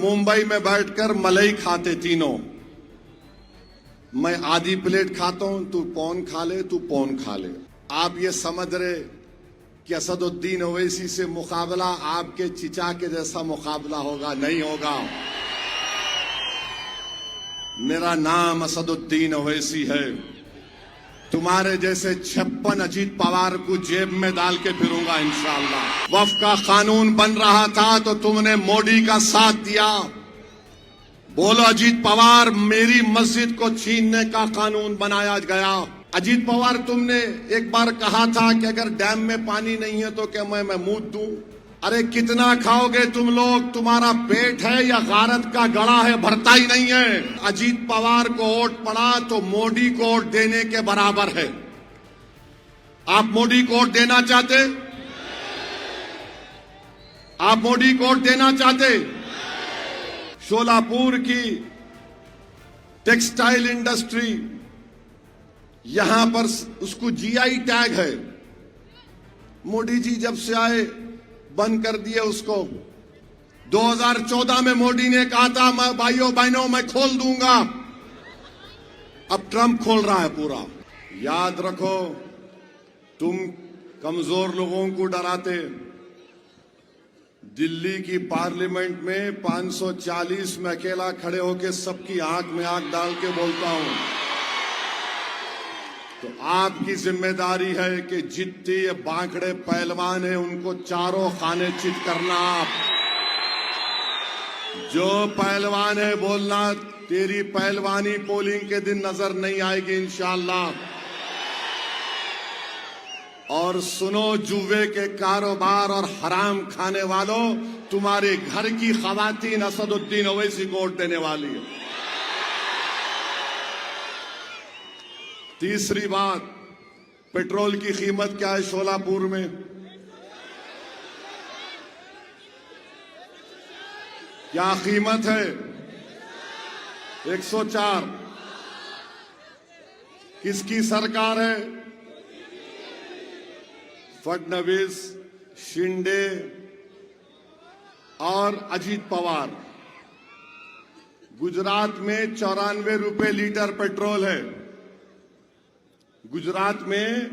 मुंबई में बैठकर मलाई खाते तीनों। मैं आधी प्लेट खाता हूं, तू पौन खा ले, तू पौन खा ले। आप ये समझ रहे कि असदुद्दीन ओवैसी से मुकाबला आपके चिचा के जैसा मुकाबला होगा? नहीं होगा। मेरा नाम असदुद्दीन ओवैसी है। तुम्हारे जैसे 56 अजीत पवार को जेब में डाल के फिरूंगा इंशाअल्लाह। वक्फ का कानून बन रहा था तो तुमने मोदी का साथ दिया। बोलो अजीत पवार, मेरी मस्जिद को छीनने का कानून बनाया गया। अजीत पवार, तुमने एक बार कहा था कि अगर डैम में पानी नहीं है तो क्या मैं मूत दूं? अरे कितना खाओगे तुम लोग? तुम्हारा पेट है या गारत का गड़ा है? भरता ही नहीं है। अजीत पवार को वोट पड़ा तो मोदी को वोट देने के बराबर है। आप मोदी को वोट देना चाहते? आप मोदी को वोट देना चाहते? शोलापुर की टेक्सटाइल इंडस्ट्री, यहां पर उसको जीआई टैग है। मोदी जी जब से आए बंद कर दिए उसको। 2014 में मोदी ने कहा था मैं भाइयों बहनों मैं खोल दूंगा। अब ट्रंप खोल रहा है पूरा। याद रखो, तुम कमजोर लोगों को डराते। दिल्ली की पार्लियामेंट में 540 में अकेला खड़े होकर सबकी आंख में आंख डाल के बोलता हूं। तो आपकी जिम्मेदारी है कि जितने ये बांकड़े पहलवान हैं उनको चारों खाने चित करना। आप जो पहलवान है बोलना, तेरी पहलवानी पोलिंग के दिन नजर नहीं आएगी इंशाअल्लाह। और सुनो, जुए के कारोबार और हराम खाने वालों, तुम्हारे घर की खवातीन असदुद्दीन ओवैसी को वोट देने वाली है। तीसरी बात, पेट्रोल की कीमत क्या है शोलापुर में? क्या कीमत है? 104। किसकी सरकार है? फडणवीस, शिंदे और अजीत पवार। गुजरात में 94 रुपए लीटर पेट्रोल है। गुजरात में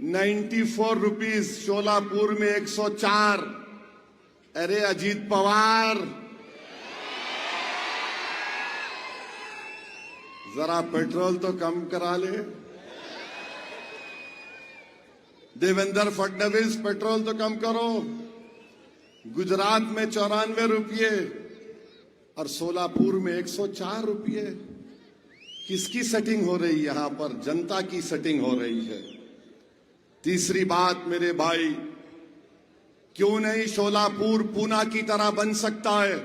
94 रुपीज, शोलापुर में 104। अरे अजीत पवार, जरा पेट्रोल तो कम करा ले। देवेंद्र फडणवीस, पेट्रोल तो कम करो। गुजरात में 94 रुपये और सोलापुर में 104 रुपये। किसकी सेटिंग हो रही है यहां पर? जनता की सेटिंग हो रही है। तीसरी बात मेरे भाई, क्यों नहीं शोलापुर पूना की तरह बन सकता है?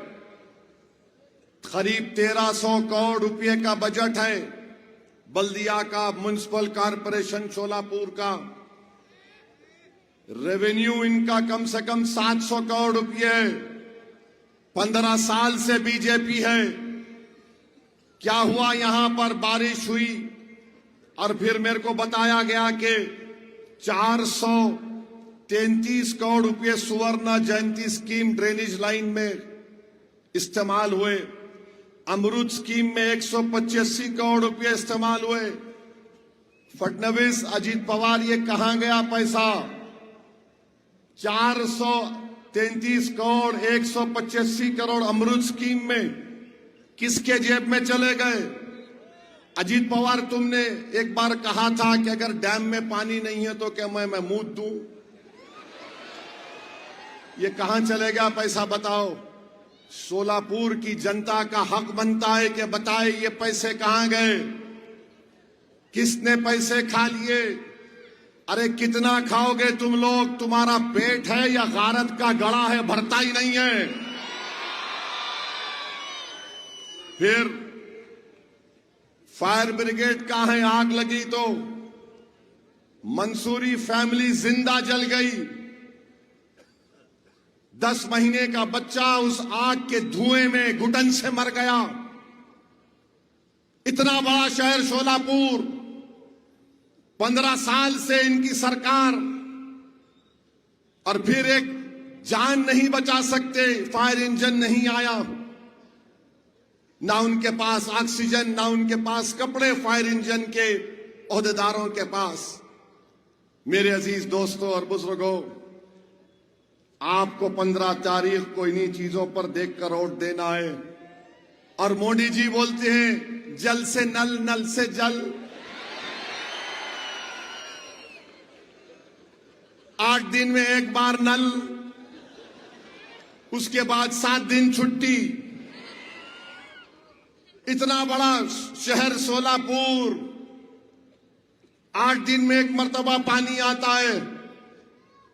करीब 1300 करोड़ रुपए का बजट है बल्दिया का, म्युनिसिपल कॉरपोरेशन शोलापुर का। रेवेन्यू इनका कम से कम 700 करोड़ रुपए है। 15 साल से बीजेपी है। क्या हुआ? यहां पर बारिश हुई और फिर मेरे को बताया गया कि 433 करोड़ रुपए सुवर्ण जयंती स्कीम ड्रेनेज लाइन में इस्तेमाल हुए। अमृत स्कीम में 185 करोड़ रुपए इस्तेमाल हुए। फडणवीस, अजीत पवार, ये कहां गया पैसा? 433 करोड़, 185 करोड़ अमृत स्कीम में किसके जेब में चले गए? अजीत पवार, तुमने एक बार कहा था कि अगर डैम में पानी नहीं है तो क्या मैं मूत दूं? ये कहां चले गया पैसा बताओ? सोलापुर की जनता का हक बनता है कि बताए ये पैसे कहां गए, किसने पैसे खा लिए? अरे कितना खाओगे तुम लोग? तुम्हारा पेट है या गारत का गड़ा है? भरता ही नहीं है। फिर फायर ब्रिगेड कहां है? आग लगी तो मंसूरी फैमिली जिंदा जल गई। 10 महीने का बच्चा उस आग के धुएं में घुटन से मर गया। इतना बड़ा शहर शोलापुर, 15 साल से इनकी सरकार, और फिर एक जान नहीं बचा सकते, फायर इंजन नहीं आया। ना उनके पास ऑक्सीजन, ना उनके पास कपड़े फायर इंजन के ओहदेदारों के पास। मेरे अजीज दोस्तों और बुजुर्गों, आपको 15 तारीख को इन्हीं चीजों पर देखकर वोट देना है। और मोदी जी बोलते हैं जल से नल, नल से जल। 8 दिन में एक बार नल, उसके बाद 7 दिन छुट्टी। इतना बड़ा शहर सोलापुर, 8 दिन में एक मर्तबा पानी आता है।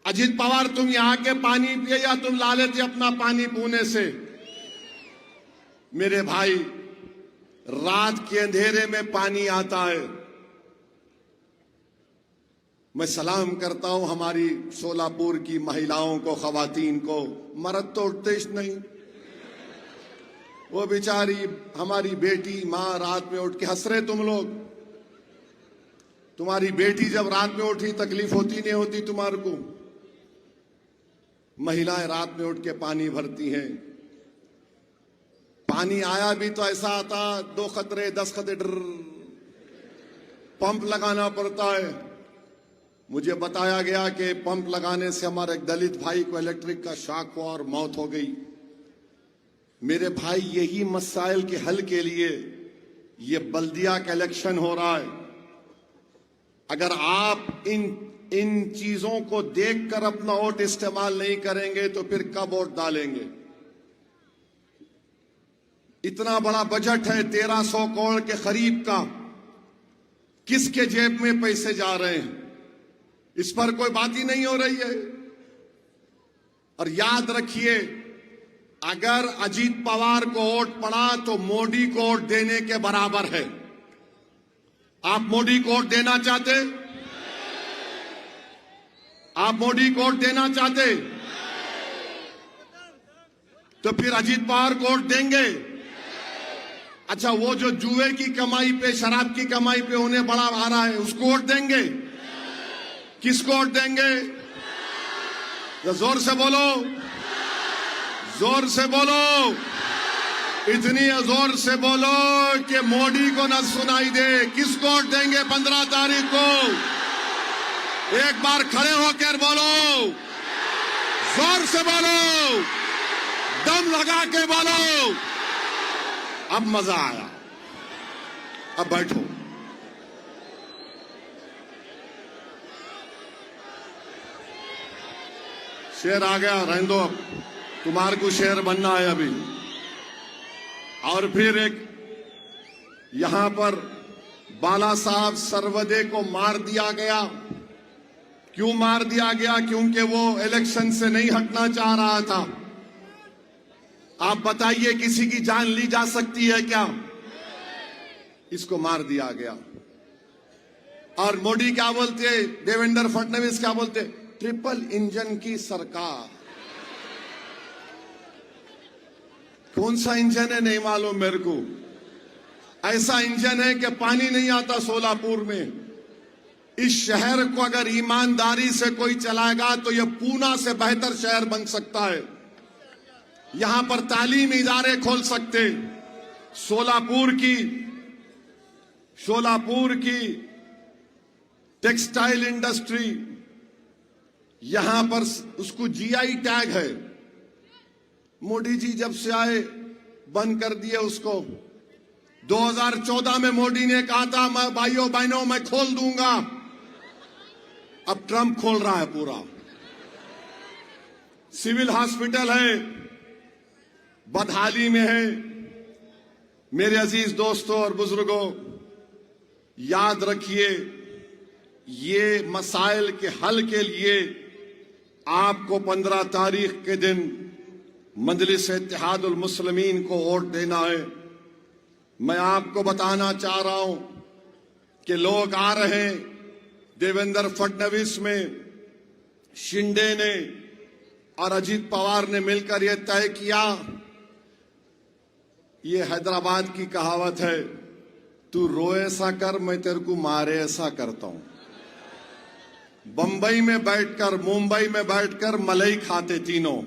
अजीत पवार, तुम यहां के पानी पिए या तुम ला लेते अपना पानी पुणे से? मेरे भाई, रात के अंधेरे में पानी आता है। मैं सलाम करता हूं हमारी सोलापुर की महिलाओं को, खवातीन को। मर्द तो उठते ही नहीं। वो बेचारी हमारी बेटी मां रात में उठ के हंस रहे तुम लोग। तुम्हारी बेटी जब रात में उठी तकलीफ होती नहीं होती तुम्हारे को? महिलाएं रात में उठ के पानी भरती हैं। पानी आया भी तो ऐसा आता, 2 खतरे 10 खतरे, पंप लगाना पड़ता है। मुझे बताया गया कि पंप लगाने से हमारे एक दलित भाई को इलेक्ट्रिक का शॉक हुआ और मौत हो गई। मेरे भाई, यही मसाइल के हल के लिए ये बल्दिया का इलेक्शन हो रहा है। अगर आप इन चीजों को देखकर अपना वोट इस्तेमाल नहीं करेंगे तो फिर कब वोट डालेंगे? इतना बड़ा बजट है 1300 करोड़ के करीब का, किसके जेब में पैसे जा रहे हैं इस पर कोई बात ही नहीं हो रही है। और याद रखिए, अगर अजीत पवार को वोट पड़ा तो मोदी को वोट देने के बराबर है। आप मोदी को वोट देना चाहते? आप मोदी को वोट देना चाहते तो फिर अजीत पवार को वोट देंगे? अच्छा, वो जो जुए की कमाई पे, शराब की कमाई पे उन्हें बड़ा आ रहा है, उसको वोट देंगे? किसको वोट देंगे? जोर से बोलो, जोर से बोलो, इतनी जोर से बोलो कि मोदी को न सुनाई दे। किसको वोट देंगे 15 तारीख को? एक बार खड़े होकर बोलो, जोर से बोलो, दम लगा के बोलो। अब मजा आया। अब बैठो। शेर आ गया, रहने दो, अब तुम्हारे को शेर बनना है अभी। और फिर एक यहां पर बाला साहब सरवदे को मार दिया गया। क्यों मार दिया गया? क्योंकि वो इलेक्शन से नहीं हटना चाह रहा था। आप बताइए, किसी की जान ली जा सकती है क्या? इसको मार दिया गया। और मोदी क्या बोलते, देवेंद्र फडणवीस क्या बोलते? ट्रिपल इंजन की सरकार। कौन सा इंजन है नहीं मालूम मेरे को। ऐसा इंजन है कि पानी नहीं आता सोलापुर में। इस शहर को अगर ईमानदारी से कोई चलाएगा तो यह पूना से बेहतर शहर बन सकता है। यहां पर तालीम इदारे खोल सकते। सोलापुर की टेक्सटाइल इंडस्ट्री, यहां पर उसको जीआई टैग है। मोदी जी जब से आए बंद कर दिए उसको। 2014 में मोदी ने कहा था, मैं भाइयों बहनों मैं खोल दूंगा। अब ट्रंप खोल रहा है पूरा। सिविल हॉस्पिटल है, बदहाली में है। मेरे अजीज दोस्तों और बुजुर्गों, याद रखिए, ये मसाइल के हल के लिए आपको 15 तारीख के दिन मजलिस इत्तेहादुल मुस्लिमीन को वोट देना है। मैं आपको बताना चाह रहा हूं कि लोग आ रहे हैं। देवेंद्र फडणवीस में शिंदे ने और अजीत पवार ने मिलकर यह तय किया। ये हैदराबाद की कहावत है, तू रोए ऐसा कर, मैं तेरे को मारे ऐसा करता हूं। बंबई में बैठकर, मुंबई में बैठकर मलई खाते तीनों।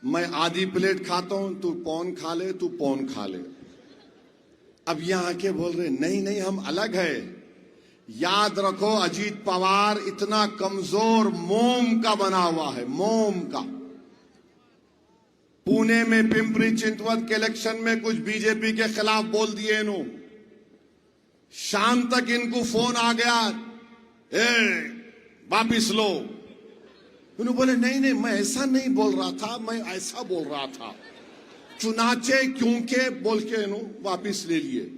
मैं आधी प्लेट खाता हूं, तू पौन खा ले, तू पौन खा ले। अब यहां आके बोल रहे नहीं नहीं हम अलग है। याद रखो अजीत पवार इतना कमजोर मोम का बना हुआ है, मोम का। पुणे में पिंपरी चिंतवत के इलेक्शन में कुछ बीजेपी के खिलाफ बोल दिए इन्हों, शाम तक इनको फोन आ गया, वापिस लो। उन्होंने बोले नहीं नहीं मैं ऐसा नहीं बोल रहा था, मैं ऐसा बोल रहा था। चुनाचे क्योंकि बोल के वापिस ले लिए,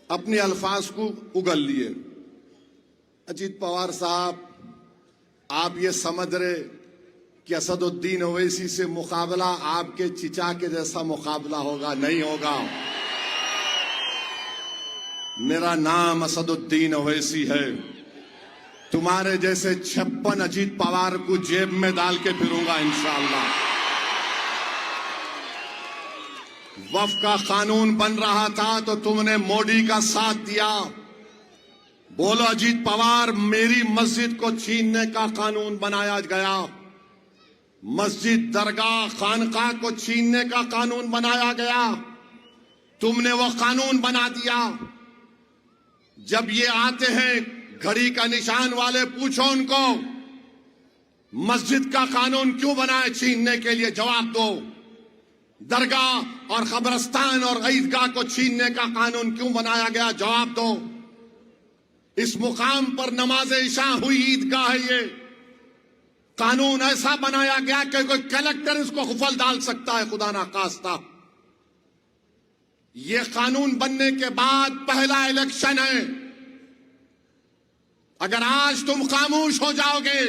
अपने अल्फाज को उगल लिए। अजीत पवार साहब, आप ये समझ रहे कि असदुद्दीन ओवैसी से मुकाबला आपके चिचा के जैसा मुकाबला होगा? नहीं होगा। मेरा नाम असदुद्दीन ओवैसी है। तुम्हारे जैसे 56 अजीत पवार को जेब में डाल के फिरूंगा इंशाअल्लाह। वक्फ का कानून बन रहा था तो तुमने मोदी का साथ दिया। बोलो अजीत पवार, मेरी मस्जिद को छीनने का कानून बनाया गया, मस्जिद दरगाह खानकाह को छीनने का कानून बनाया गया, तुमने वो कानून बना दिया। जब ये आते हैं घड़ी का निशान वाले, पूछो उनको मस्जिद का कानून क्यों बनाए छीनने के लिए, जवाब दो। दरगाह और कब्रस्तान और ईदगाह को छीनने का कानून क्यों बनाया गया, जवाब दो। इस मुकाम पर नमाज इशा हुई ईदगाह है, ये कानून ऐसा बनाया गया कि कोई कलेक्टर इसको खुफल डाल सकता है, खुदा ना खास्ता। ये कानून बनने के बाद पहला इलेक्शन है। अगर आज तुम खामोश हो जाओगे,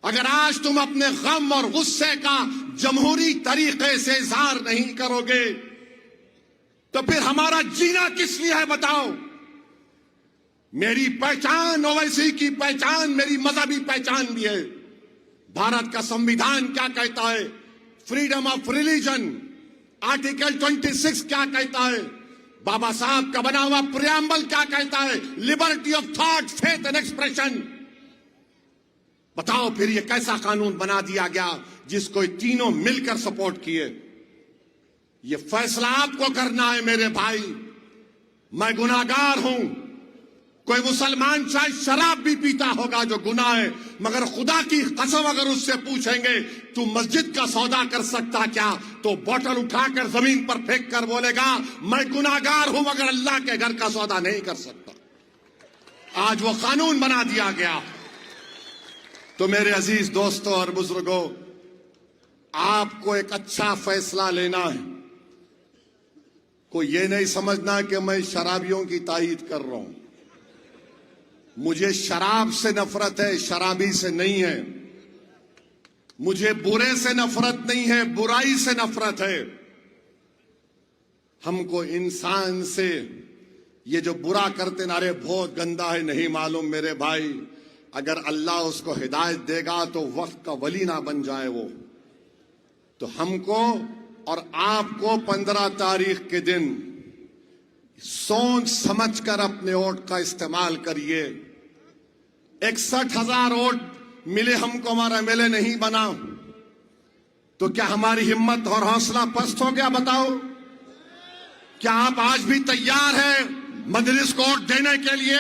अगर आज तुम अपने गम और गुस्से का जमहूरी तरीके से इजहार नहीं करोगे, तो फिर हमारा जीना किस लिए है बताओ? मेरी पहचान ओवैसी की पहचान मेरी मजहबी पहचान भी है। भारत का संविधान क्या कहता है? फ्रीडम ऑफ रिलीजन, आर्टिकल 26 क्या कहता है? बाबा साहब का बना हुआ प्रियम्बल क्या कहता है? Liberty of thought, faith and expression. बताओ फिर ये कैसा कानून बना दिया गया जिसको तीनों मिलकर सपोर्ट किए? ये फैसला आपको करना है मेरे भाई। मैं गुनाहगार हूं। कोई मुसलमान शायद शराब भी पीता होगा जो गुनाह है, मगर खुदा की कसम अगर उससे पूछेंगे तू मस्जिद का सौदा कर सकता क्या, तो बोतल उठाकर जमीन पर फेंक कर बोलेगा मैं गुनाहगार हूं मगर अल्लाह के घर का सौदा नहीं कर सकता। आज वो कानून बना दिया गया। तो मेरे अजीज दोस्तों और बुजुर्गों, आपको एक अच्छा फैसला लेना है। कोई ये नहीं समझना कि मैं शराबियों की तायीद कर रहा हूं। मुझे शराब से नफरत है, शराबी से नहीं है। मुझे बुरे से नफरत नहीं है, बुराई से नफरत है। हमको इंसान से ये जो बुरा करते ना, अरे बहुत गंदा है, नहीं मालूम मेरे भाई, अगर अल्लाह उसको हिदायत देगा तो वक्त का वली ना बन जाए वो। तो हमको और आपको 15 तारीख के दिन सोच समझकर अपने वोट का इस्तेमाल करिए। 61,000 वोट मिले हमको, हमारा एमएलए नहीं बना, तो क्या हमारी हिम्मत और हौसला पस्त हो गया? बताओ, क्या आप आज भी तैयार हैं मजलिस को वोट देने के लिए?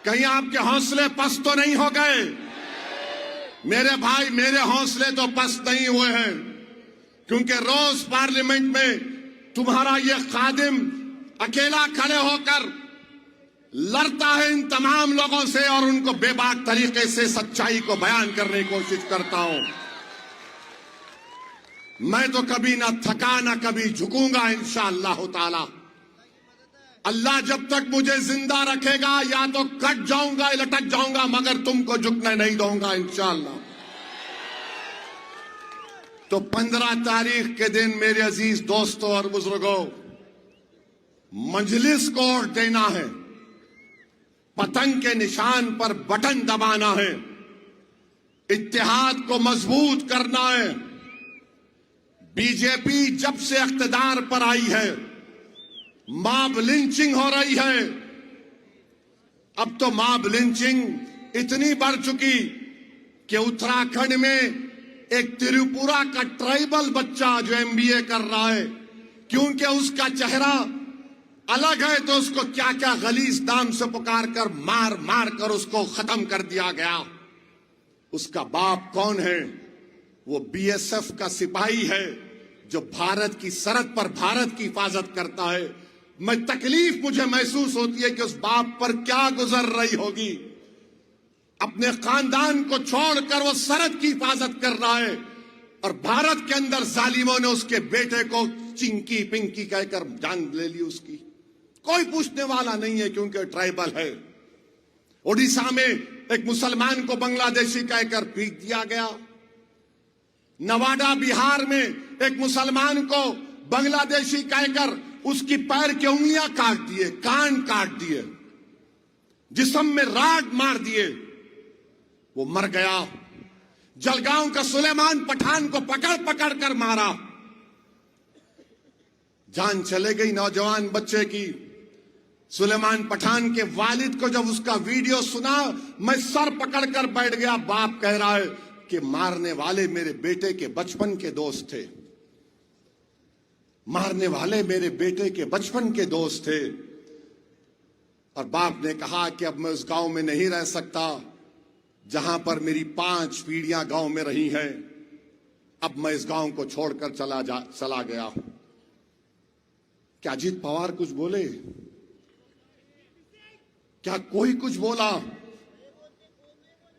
कहीं आपके हौसले पस्त तो नहीं हो गए? मेरे भाई, मेरे हौसले तो पस्त नहीं हुए हैं, क्योंकि रोज पार्लियामेंट में तुम्हारा ये खादिम अकेला खड़े होकर लड़ता है इन तमाम लोगों से और उनको बेबाक तरीके से सच्चाई को बयान करने की कोशिश करता हूं। मैं तो कभी ना थका ना कभी झुकूंगा इंशाअल्लाह ताला। अल्लाह जब तक मुझे जिंदा रखेगा या तो कट जाऊंगा, लटक जाऊंगा, मगर तुमको झुकने नहीं दूंगा इंशाअल्लाह। तो 15 तारीख के दिन मेरे अजीज दोस्तों और बुजुर्गों, मजलिस को वोट देना है, पतंग के निशान पर बटन दबाना है, इत्तेहाद को मजबूत करना है। बीजेपी जब से इख्तिदार पर आई है, मॉब लिंचिंग हो रही है। अब तो मॉब लिंचिंग इतनी बढ़ चुकी कि उत्तराखंड में एक त्रिपुरा का ट्राइबल बच्चा जो एमबीए कर रहा है, क्योंकि उसका चेहरा अलग है तो उसको क्या क्या गलीज नाम से पुकार कर मार मार कर उसको खत्म कर दिया गया। उसका बाप कौन है? वो बीएसएफ का सिपाही है जो भारत की सरहद पर भारत की हिफाजत करता है। तकलीफ मुझे महसूस होती है कि उस बाप पर क्या गुजर रही होगी। अपने खानदान को छोड़कर वो सरहद की हिफाजत कर रहा है और भारत के अंदर जालिमों ने उसके बेटे को चिंकी पिंकी कहकर जान ले ली उसकी। कोई पूछने वाला नहीं है क्योंकि ट्राइबल है। ओडिशा में एक मुसलमान को बांग्लादेशी कहकर पीट दिया गया। नवादा बिहार में एक मुसलमान को बांग्लादेशी कहकर उसकी पैर की उंगलियां काट दिए, कान काट दिए, जिस्म में राड मार दिए, वो मर गया। जलगांव का सुलेमान पठान को पकड़ पकड़ कर मारा, जान चले गई नौजवान बच्चे की। सुलेमान पठान के वालिद को जब उसका वीडियो सुना, मैं सर पकड़कर बैठ गया। बाप कह रहा है कि मारने वाले मेरे बेटे के बचपन के दोस्त थे, मारने वाले मेरे बेटे के बचपन के दोस्त थे। और बाप ने कहा कि अब मैं उस गांव में नहीं रह सकता जहां पर मेरी 5 पीढ़ियां गांव में रही हैं। अब मैं इस गांव को छोड़कर चला गया। क्या अजीत पवार कुछ बोले? क्या कोई कुछ बोला?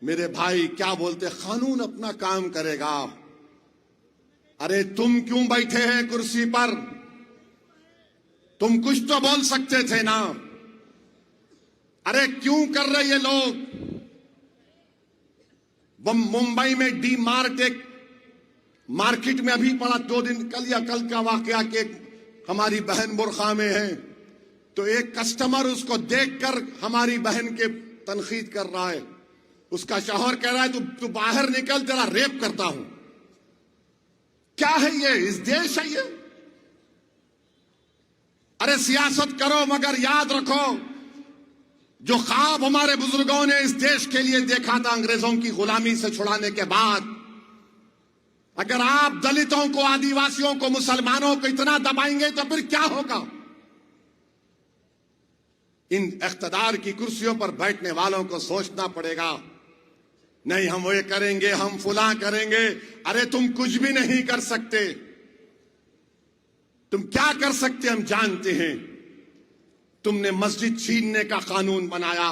मेरे भाई क्या बोलते, कानून अपना काम करेगा। अरे तुम क्यों बैठे हैं कुर्सी पर? तुम कुछ तो बोल सकते थे ना। अरे क्यों कर रहे ये लोग? मुंबई में डी मार्ट एक मार्केट में अभी पड़ा, 2 दिन कल या कल का वाकया के हमारी बहन बुरखा में है, तो एक कस्टमर उसको देखकर हमारी बहन के तनकीद कर रहा है। उसका शौहर कह रहा है तू बाहर निकल, तेरा रेप करता हूं। क्या है ये? इस देश है ये? अरे सियासत करो मगर याद रखो, जो ख्वाब हमारे बुजुर्गों ने इस देश के लिए देखा था अंग्रेजों की गुलामी से छुड़ाने के बाद, अगर आप दलितों को, आदिवासियों को, मुसलमानों को इतना दबाएंगे तो फिर क्या होगा? इन इख्तिदार की कुर्सियों पर बैठने वालों को सोचना पड़ेगा। नहीं हम वो करेंगे, हम फुला करेंगे। अरे तुम कुछ भी नहीं कर सकते। तुम क्या कर सकते हम जानते हैं। तुमने मस्जिद छीनने का कानून बनाया।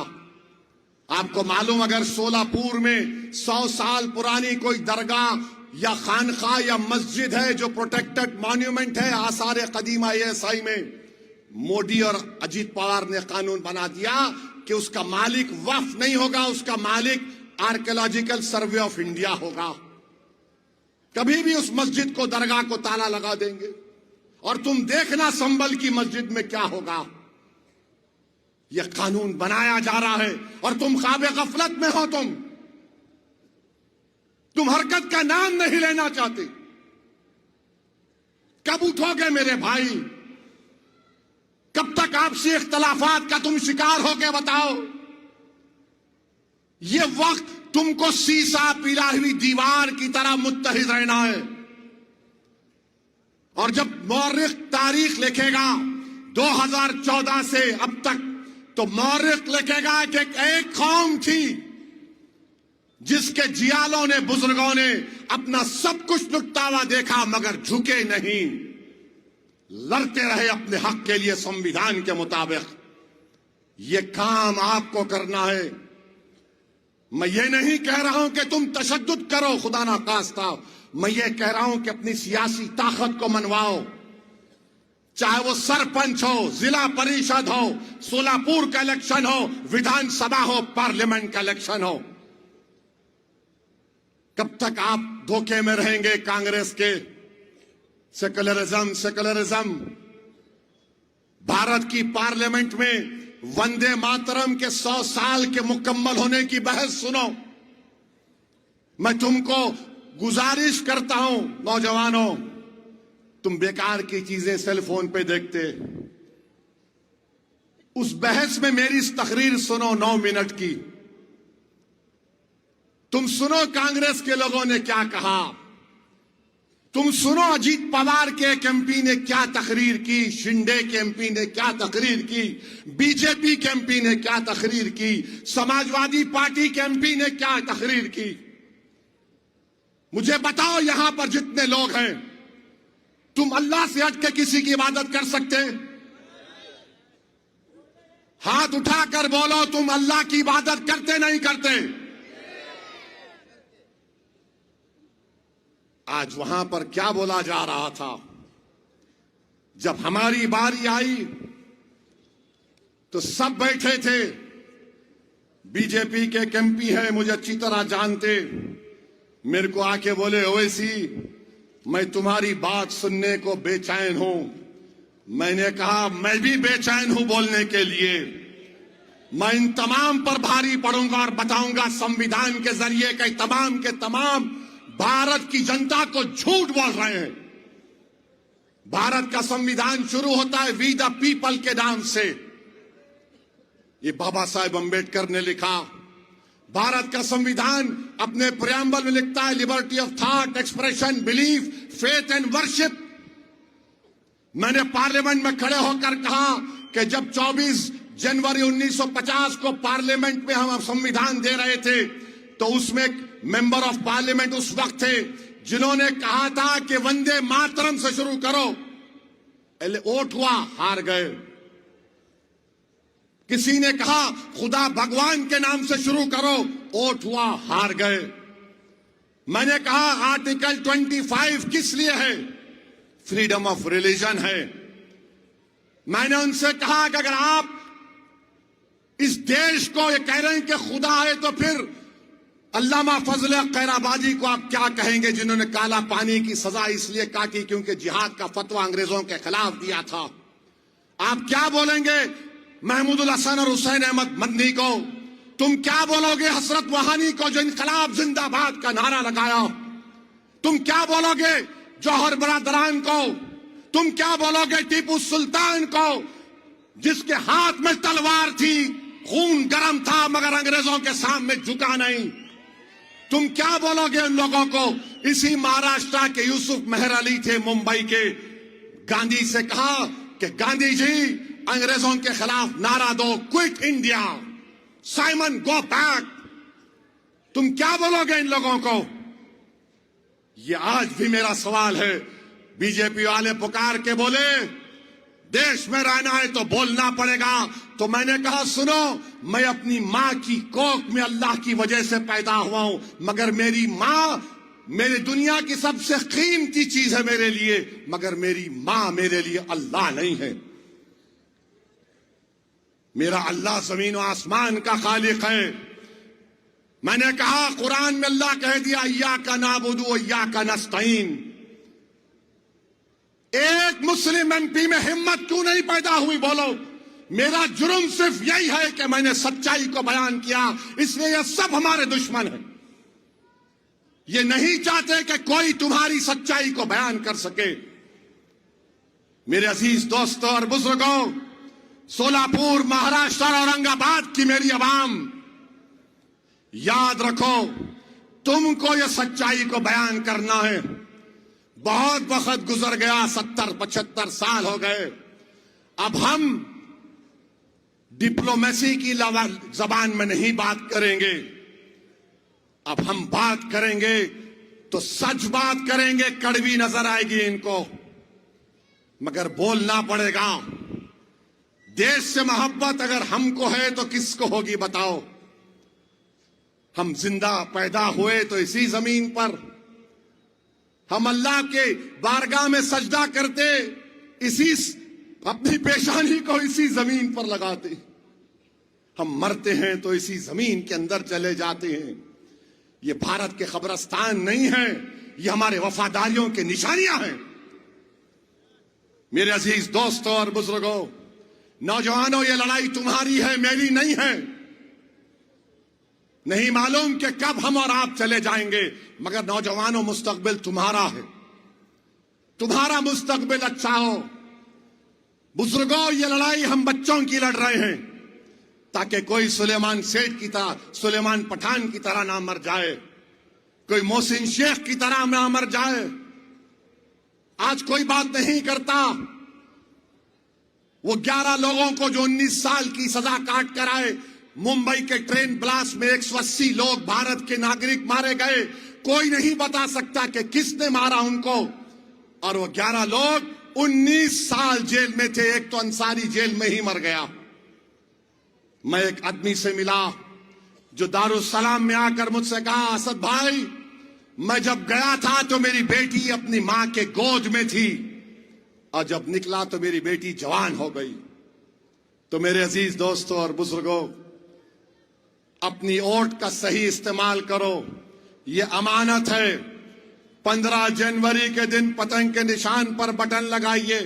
आपको मालूम, अगर सोलापुर में 100 साल पुरानी कोई दरगाह या खानखा या मस्जिद है जो प्रोटेक्टेड मॉन्यूमेंट है आसार कदीमा ASI में, मोदी और अजीत पवार ने कानून बना दिया कि उसका मालिक वक्फ नहीं होगा, उसका मालिक आर्कियोलॉजिकल सर्वे ऑफ इंडिया होगा। कभी भी उस मस्जिद को, दरगाह को ताला लगा देंगे। और तुम देखना संभल की मस्जिद में क्या होगा। यह कानून बनाया जा रहा है और तुम ख्वाबे गफलत में हो। तुम हरकत का नाम नहीं लेना चाहते। कब उठोगे मेरे भाई? कब तक आपसी इख्तलाफात का तुम शिकार होके बताओ। ये वक्त तुमको शीशा पिला हुई दीवार की तरह मुत्तहिद रहना है। और जब मौर्रिख तारीख लिखेगा 2014 से अब तक, तो मौर्रिख लिखेगा कि एक कौम थी जिसके जियालों ने, बुजुर्गों ने अपना सब कुछ लुटता हुआ देखा मगर झुके नहीं, लड़ते रहे अपने हक के लिए संविधान के मुताबिक। ये काम आपको करना है। मैं ये नहीं कह रहा हूं कि तुम तशद्दुद करो, खुदा ना खास्ता। मैं ये कह रहा हूं कि अपनी सियासी ताकत को मनवाओ। चाहे वो सरपंच हो, जिला परिषद हो, सोलापुर का इलेक्शन हो, विधानसभा हो, पार्लियामेंट का इलेक्शन हो। कब तक आप धोखे में रहेंगे कांग्रेस के? सेकुलरिज्म। भारत की पार्लियामेंट में वंदे मातरम के 100 साल के मुकम्मल होने की बहस सुनो। मैं तुमको गुजारिश करता हूं, नौजवानों, तुम बेकार की चीजें सेल फोन पे देखते, उस बहस में मेरी इस तकरीर सुनो 9 मिनट की। तुम सुनो कांग्रेस के लोगों ने क्या कहा। तुम सुनो अजीत पवार के एक एमपी ने क्या तकरीर की, शिंदे के एमपी ने क्या तकरीर की, बीजेपी के एमपी ने क्या तकरीर की, समाजवादी पार्टी के एमपी ने क्या तकरीर की। मुझे बताओ यहां पर जितने लोग हैं, तुम अल्लाह से हट के किसी की इबादत कर सकते? हाथ उठाकर बोलो, तुम अल्लाह की इबादत करते नहीं करते? आज वहां पर क्या बोला जा रहा था? जब हमारी बारी आई तो सब बैठे थे। बीजेपी के एक एमपी है, मुझे अच्छी तरह जानते, मेरे को आके बोले, ओवैसी मैं तुम्हारी बात सुनने को बेचैन हूं। मैंने कहा मैं भी बेचैन हूं बोलने के लिए। मैं इन तमाम पर भारी पड़ूंगा और बताऊंगा संविधान के जरिए कि तमाम के तमाम भारत की जनता को झूठ बोल रहे हैं। भारत का संविधान शुरू होता है वी द पीपल के नाम से। ये बाबा साहेब अंबेडकर ने लिखा। भारत का संविधान अपने प्रियम्बल में लिखता है liberty of thought, expression, belief, faith and worship. मैंने पार्लियामेंट में खड़े होकर कहा कि जब 24 जनवरी 1950 को पार्लियामेंट में हम संविधान दे रहे थे तो उसमें मेंबर ऑफ पार्लियामेंट उस वक्त थे जिन्होंने कहा था कि वंदे मातरम से शुरू करो। वोट हुआ, हार गए। किसी ने कहा खुदा भगवान के नाम से शुरू करो, वोट हुआ, हार गए। मैंने कहा आर्टिकल 25 किस लिए है? फ्रीडम ऑफ रिलीजन है। मैंने उनसे कहा कि अगर आप इस देश को ये कह रहे हैं कि खुदा है तो फिर अल्लामा फजल खैराबादी को आप क्या कहेंगे, जिन्होंने काला पानी की सजा इसलिए काटी क्योंकि जिहाद का फतवा अंग्रेजों के खिलाफ दिया था? आप क्या बोलेंगे महमूदुल हसन और हुसैन अहमद मदनी को? तुम क्या बोलोगे हसरत वहानी को जो इनकलाब जिंदाबाद का नारा लगाया? तुम क्या बोलोगे जौहर बरादरान को? तुम क्या बोलोगे टीपू सुल्तान को जिसके हाथ में तलवार थी, खून गर्म था मगर अंग्रेजों के सामने झुका नहीं? तुम क्या बोलोगे उन लोगों को? इसी महाराष्ट्र के यूसुफ मेहर अली थे मुंबई के, गांधी से कहा कि गांधी जी अंग्रेजों के खिलाफ नारा दो, quit India, Simon go back. तुम क्या बोलोगे इन लोगों को? ये आज भी मेरा सवाल है। बीजेपी वाले पुकार के बोले देश में रहना है तो बोलना पड़ेगा। तो मैंने कहा सुनो, मैं अपनी मां की कोख में अल्लाह की वजह से पैदा हुआ हूं, मगर मेरी मां मेरी दुनिया की सबसे कीमती चीज है मेरे लिए, मगर मेरी मां मेरे लिए अल्लाह नहीं है। मेरा अल्लाह जमीन और आसमान का खालिक है। मैंने कहा कुरान में अल्लाह कह दिया इय्याका नाबुदु व इय्याका नस्तईन। एक मुस्लिम एमपी में हिम्मत क्यों नहीं पैदा हुई? बोलो। मेरा जुर्म सिर्फ यही है कि मैंने सच्चाई को बयान किया, इसलिए ये सब हमारे दुश्मन हैं। ये नहीं चाहते कि कोई तुम्हारी सच्चाई को बयान कर सके। मेरे अजीज दोस्तों और बुजुर्गों, सोलापुर, महाराष्ट्र और औरंगाबाद की मेरी आवाम, याद रखो तुमको ये सच्चाई को बयान करना है। बहुत वक्त गुजर गया, 70-75 साल हो गए। अब हम डिप्लोमेसी की जबान में नहीं बात करेंगे। अब हम बात करेंगे तो सच बात करेंगे। कड़वी नजर आएगी इनको, मगर बोलना पड़ेगा। देश से मोहब्बत अगर हमको है तो किसको होगी बताओ? हम जिंदा पैदा हुए तो इसी जमीन पर, हम अल्लाह के बारगाह में सजदा करते, इसी अपनी पेशानी को इसी जमीन पर लगाते। हम मरते हैं तो इसी जमीन के अंदर चले जाते हैं। ये भारत के कब्रिस्तान नहीं है, ये हमारे वफादारियों की निशानियां हैं। मेरे अजीज दोस्तों और बुजुर्गों, नौजवानों, ये लड़ाई तुम्हारी है, मेरी नहीं है। नहीं मालूम कि कब हम और आप चले जाएंगे, मगर नौजवानों मुस्तकबिल तुम्हारा है। तुम्हारा मुस्तकबिल अच्छा हो। बुजुर्गों, ये लड़ाई हम बच्चों की लड़ रहे हैं ताकि कोई सुलेमान सेठ की तरह, सुलेमान पठान की तरह ना मर जाए, कोई मोहसिन शेख की तरह ना मर जाए। आज कोई बात नहीं करता। वो 11 लोगों को जो 19 साल की सजा काट कर आए, मुंबई के ट्रेन ब्लास्ट में 180 लोग भारत के नागरिक मारे गए। कोई नहीं बता सकता कि किसने मारा उनको। और वो 11 लोग 19 साल जेल में थे। एक तो अंसारी जेल में ही मर गया। मैं एक आदमी से मिला जो दारुसलाम में आकर मुझसे कहा, असद भाई, मैं जब गया था तो मेरी बेटी अपनी मां के गोद में थी, और जब निकला तो मेरी बेटी जवान हो गई। तो मेरे अजीज दोस्तों और बुजुर्गों, अपनी वोट का सही इस्तेमाल करो। ये अमानत है। 15 जनवरी के दिन पतंग के निशान पर बटन लगाइए।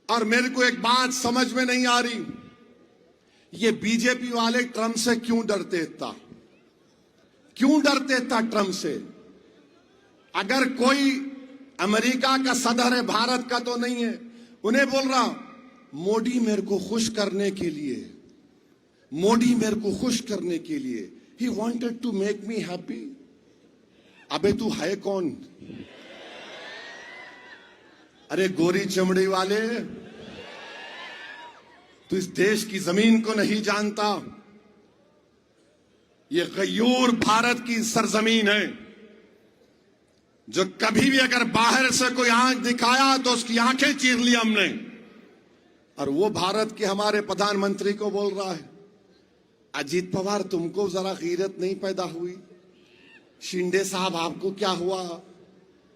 और मेरे को एक बात समझ में नहीं आ रही, ये बीजेपी वाले ट्रंप से क्यों डरते था? क्यों डरते था ट्रंप से? अगर कोई अमेरिका का सदर है, भारत का तो नहीं है, उन्हें बोल रहा मोदी मेरे को खुश करने के लिए, मोदी मेरे को खुश करने के लिए, he wanted to make me happy. अबे तू है कौन? अरे गोरी चमड़ी वाले, तू इस देश की जमीन को नहीं जानता। ये गयूर भारत की सरजमीन है, जो कभी भी अगर बाहर से कोई आंख दिखाया तो उसकी आंखें चीर ली हमने। और वो भारत के हमारे प्रधानमंत्री को बोल रहा है, अजीत पवार तुमको जरा गीरत नहीं पैदा हुई? शिंदे साहब आपको क्या हुआ?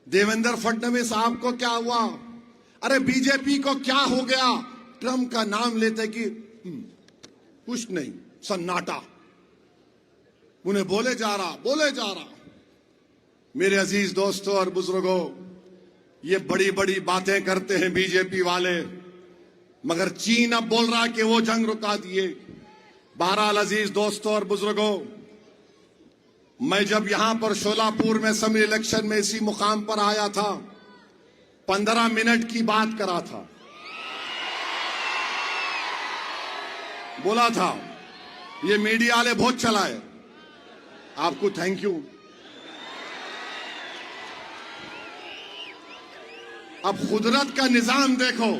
देवेंद्र फडणवीस साहब को क्या हुआ? अरे बीजेपी को क्या हो गया? ट्रंप का नाम लेते कि कुछ नहीं, सन्नाटा। उन्हें बोले जा रहा। मेरे अजीज दोस्तों और बुजुर्गों, ये बड़ी बड़ी बातें करते हैं बीजेपी वाले, मगर चीन अब बोल रहा कि वो जंग रुका दिए। बहरहाल अजीज दोस्तों और बुजुर्गों, मैं जब यहां पर शोलापुर में असेंबली इलेक्शन में इसी मुकाम पर आया था, 15 मिनट की बात करा था, बोला था ये मीडिया वाले बहुत चलाए, आपको थैंक यू। अब कुदरत का निजाम देखो,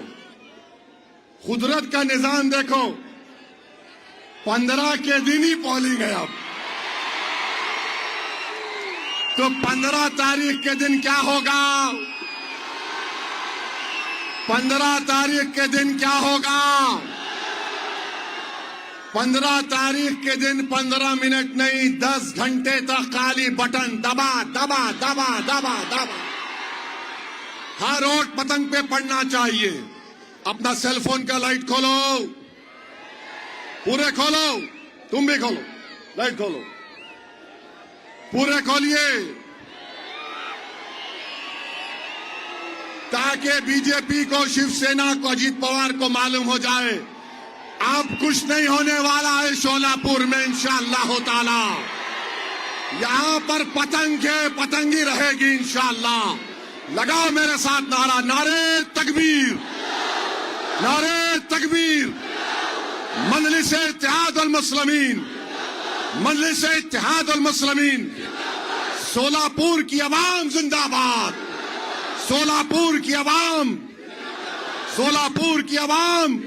कुदरत का निजाम देखो। 15 के दिन ही पोलिंग है अब, तो 15 तारीख के दिन क्या होगा? 15 तारीख के दिन क्या होगा? 15 तारीख के दिन 15 मिनट नहीं, 10 घंटे तक खाली बटन दबा दबा दबा दबा दबा। हर वोट पतंग पे पड़ना चाहिए। अपना सेलफोन का लाइट खोलो, पूरे खोलो, तुम भी खोलो, लाइट खोलो, पूरे खोलिए, ताकि बीजेपी को, शिवसेना को, अजीत पवार को मालूम हो जाए अब कुछ नहीं होने वाला है शोलापुर में इंशाअल्लाह ताला। यहां पर पतंग है, पतंगी रहेगी इंशाअल्लाह। लगाओ मेरे साथ नारा, नारे तकबीर, नारे तकबीर। मजलिस-ए इत्तेहाद अल मुस्लिमीन, मजलिस-ए इत्तेहाद अल मुस्लिमीन। शोलापुर की आवाम जिंदाबाद, शोलापुर की आवाम, शोलापुर की आवाम